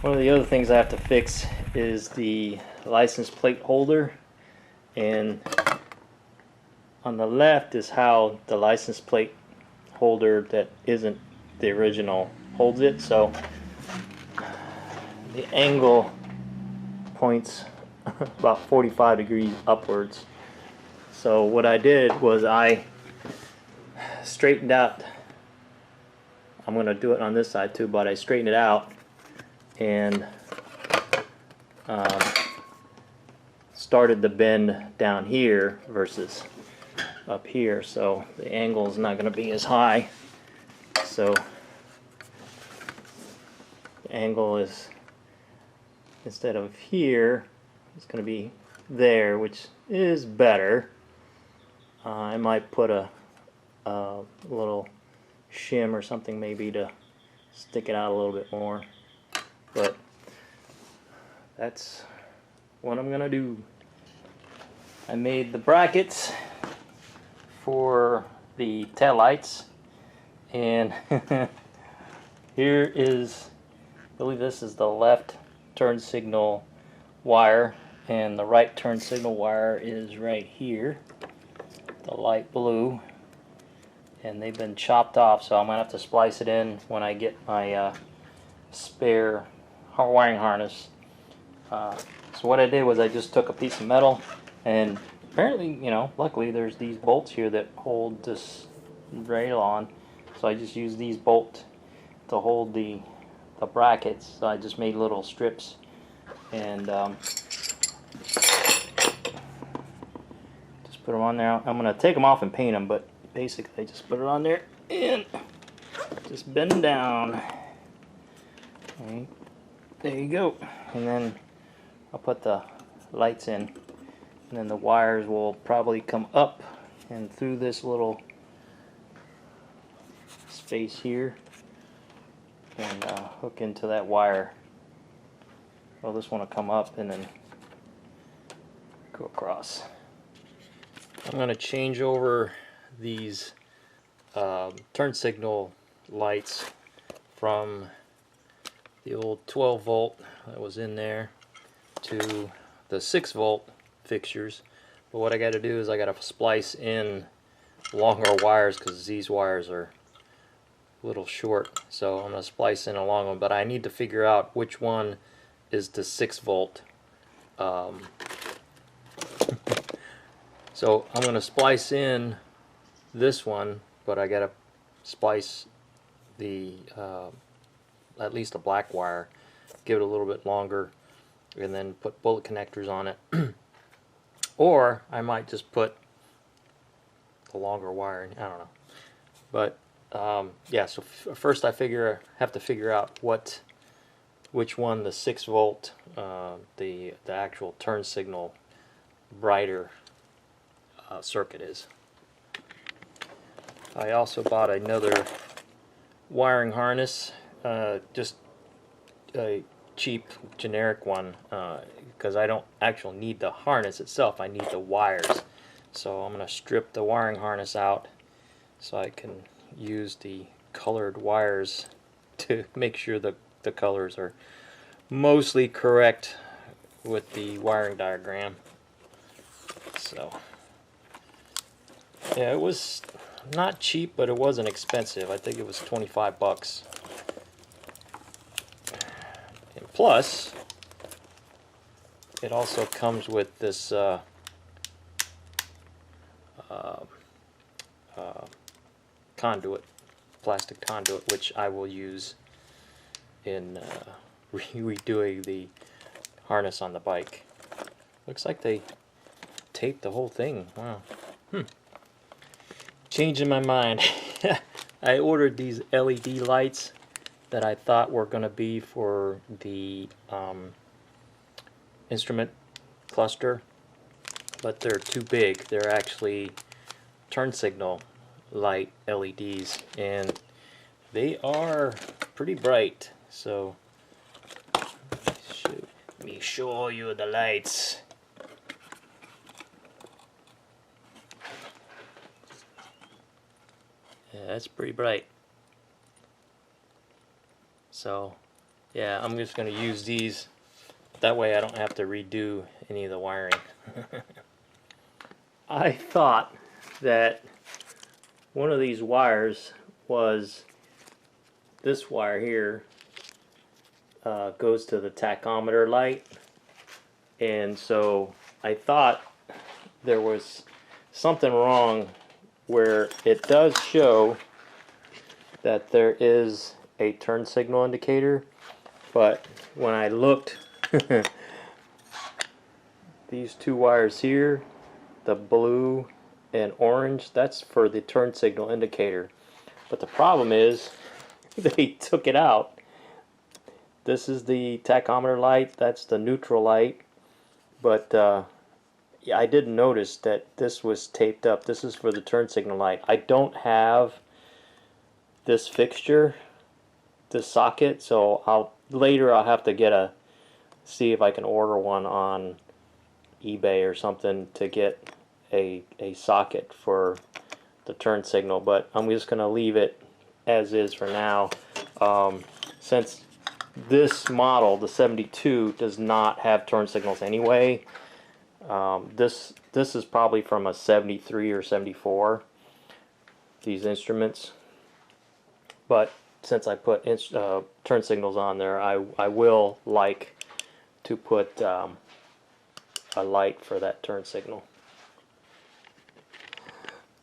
One of the other things I have to fix is the license plate holder, and on the left is how the license plate holder that isn't the original holds it. So the angle points about 45 degrees upwards. So what I did was I straightened out, I'm going to do it on this side too, but I straightened it out and started the bend down here versus up here, so the angle is not going to be as high. So the angle is, instead of here, it's going to be there, which is better. I might put a little shim or something maybe to stick it out a little bit more, but that's what I'm gonna do. I made the brackets for the tail lights, and here is, I believe this is the left turn signal wire, and the right turn signal wire is right here, the light blue, and they've been chopped off, so I'm gonna have to splice it in when I get my spare wiring harness. So what I did was I just took a piece of metal, and apparently, you know, luckily there's these bolts here that hold this rail on, so I just used these bolts to hold the brackets. So I just made little strips, and just put them on there. I'm gonna take them off and paint them, but basically I just put it on there and just bend them down. Okay. There you go, and then I'll put the lights in, and then the wires will probably come up and through this little space here and hook into that wire. Well, this one will come up and then go across. I'm going to change over these turn signal lights from the old 12 volt that was in there to the 6 volt fixtures. But what I got to do is I got to splice in longer wires because these wires are a little short, so I'm going to splice in a long one, but I need to figure out which one is the 6 volt. So I'm going to splice in this one, but I got to splice the at least a black wire, give it a little bit longer, and then put bullet connectors on it. Or I might just put the longer wire in. I don't know. But yeah, so first I have to figure out which one the 6 volt, the actual turn signal brighter circuit is. I also bought another wiring harness, just a cheap generic one, because I don't actually need the harness itself, I need the wires. So I'm going to strip the wiring harness out so I can use the colored wires to make sure the colors are mostly correct with the wiring diagram. So yeah, it was not cheap, but it wasn't expensive. I think it was 25 bucks. And plus, it also comes with this conduit, plastic conduit, which I will use in redoing the harness on the bike. Looks like they taped the whole thing. Wow. Changing my mind. I ordered these LED lights that I thought were going to be for the instrument cluster, but they're too big. They're actually turn signal light LEDs, and they are pretty bright. So let me show you the lights. Yeah, that's pretty bright. So Yeah, I'm just going to use these. That way I don't have to redo any of the wiring. I thought that one of these wires was this wire here, goes to the tachometer light, and so I thought there was something wrong where it does show that there is a turn signal indicator, but when I looked, these two wires here, the blue and orange, that's for the turn signal indicator. But the problem is they took it out. This is the tachometer light, that's the neutral light, but yeah, I didn't notice that this was taped up. This is for the turn signal light. I don't have this fixture, this socket, so later I'll have to see if I can order one on eBay or something to get a socket for the turn signal, but I'm just going to leave it as is for now, since this model, the 72, does not have turn signals anyway. This is probably from a 73 or 74, these instruments, but since I put turn signals on there, I will like to put a light for that turn signal.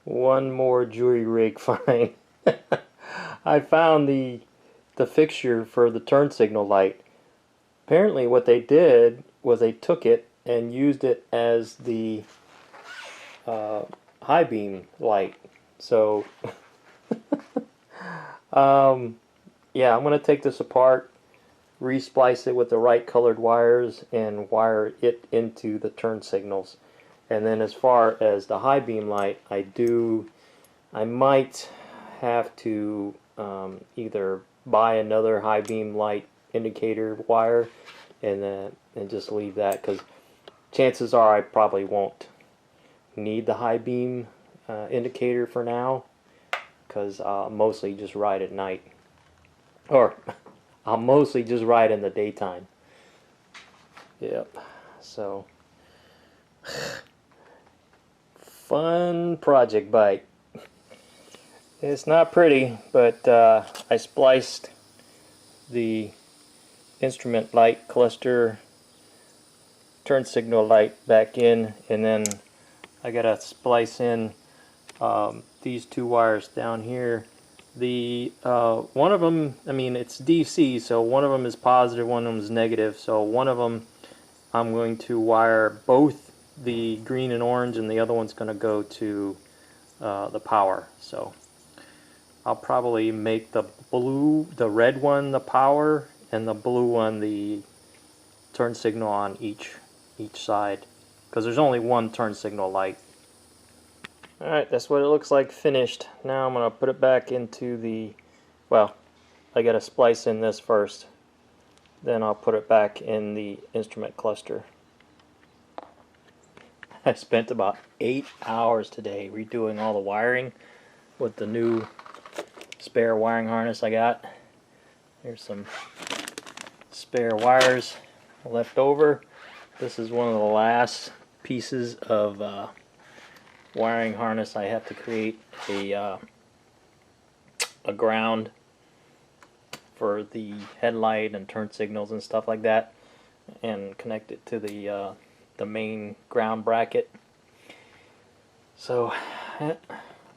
One more jury rig find. I found the fixture for the turn signal light. Apparently what they did was they took it and used it as the high beam light. So yeah, I'm going to take this apart, resplice it with the right colored wires, and wire it into the turn signals. And then as far as the high beam light, I might have to either buy another high beam light indicator wire and just leave that, because chances are I probably won't need the high beam indicator for now, because I'll mostly just ride at night, or I'll mostly just ride in the daytime. Yep. So fun project bike. It's not pretty, but I spliced the instrument light cluster turn signal light back in, and then I gotta splice in these two wires down here. The one of them, I mean, it's DC, so one of them is positive, one of them is negative. So one of them I'm going to wire both the green and orange, and the other one's going to go to the power. So I'll probably make the red one the power, and the blue one the turn signal on each side, because there's only one turn signal light. Alright, that's what it looks like finished. Now I'm going to put it back into the, well, I got to splice in this first, then I'll put it back in the instrument cluster. I spent about 8 hours today redoing all the wiring with the new spare wiring harness I got. Here's some spare wires left over. This is one of the last pieces of wiring harness. I have to create a ground for the headlight and turn signals and stuff like that, and connect it to the main ground bracket. So let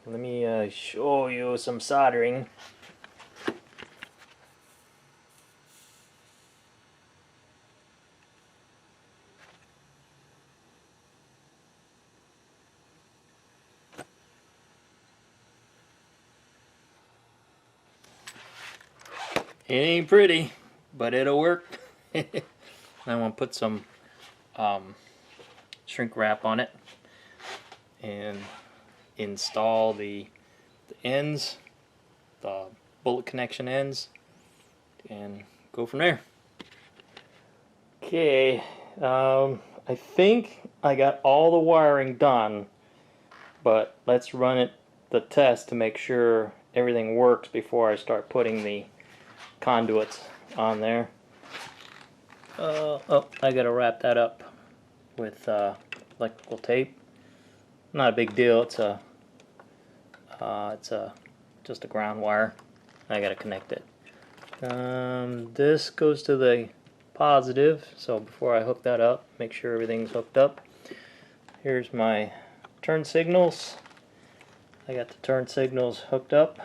me show you some soldering. It ain't pretty, but it'll work. I'm gonna put some shrink wrap on it and install the ends, the bullet connection ends, and go from there. Okay, I think I got all the wiring done, but let's run the test to make sure everything works before I start putting the conduits on there. Oh, I gotta wrap that up with electrical tape. Not a big deal. It's just a ground wire. I gotta connect it. This goes to the positive, so before I hook that up, make sure everything's hooked up. Here's my turn signals. I got the turn signals hooked up.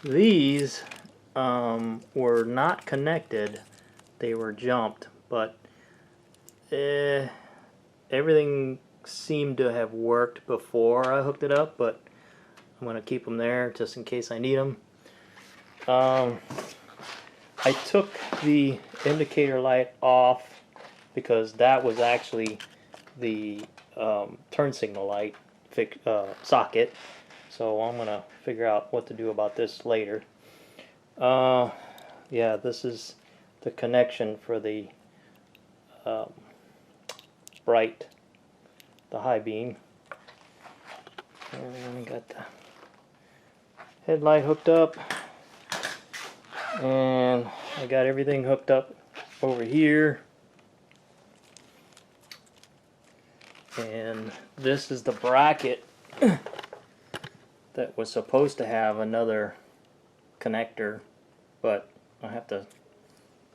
These were not connected, they were jumped, but everything seemed to have worked before I hooked it up, but I'm going to keep them there just in case I need them. I took the indicator light off because that was actually the turn signal light socket, so I'm going to figure out what to do about this later. Yeah, this is the connection for the the high beam. And we got the headlight hooked up, and I got everything hooked up over here. And this is the bracket that was supposed to have another connector, but I have to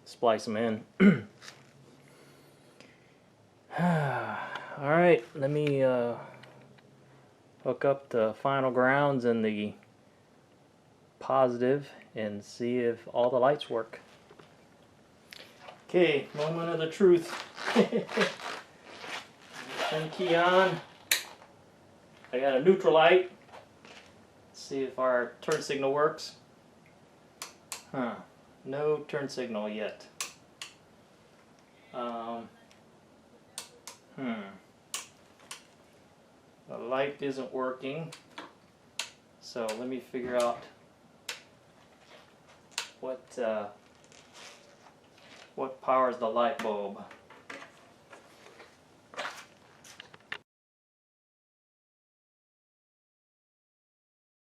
splice them in. Alright, let me hook up the final grounds and the positive and see if all the lights work. Okay, moment of the truth. Turn key on. I got a neutral light. Let's see if our turn signal works. No turn signal yet. The light isn't working, so let me figure out what powers the light bulb.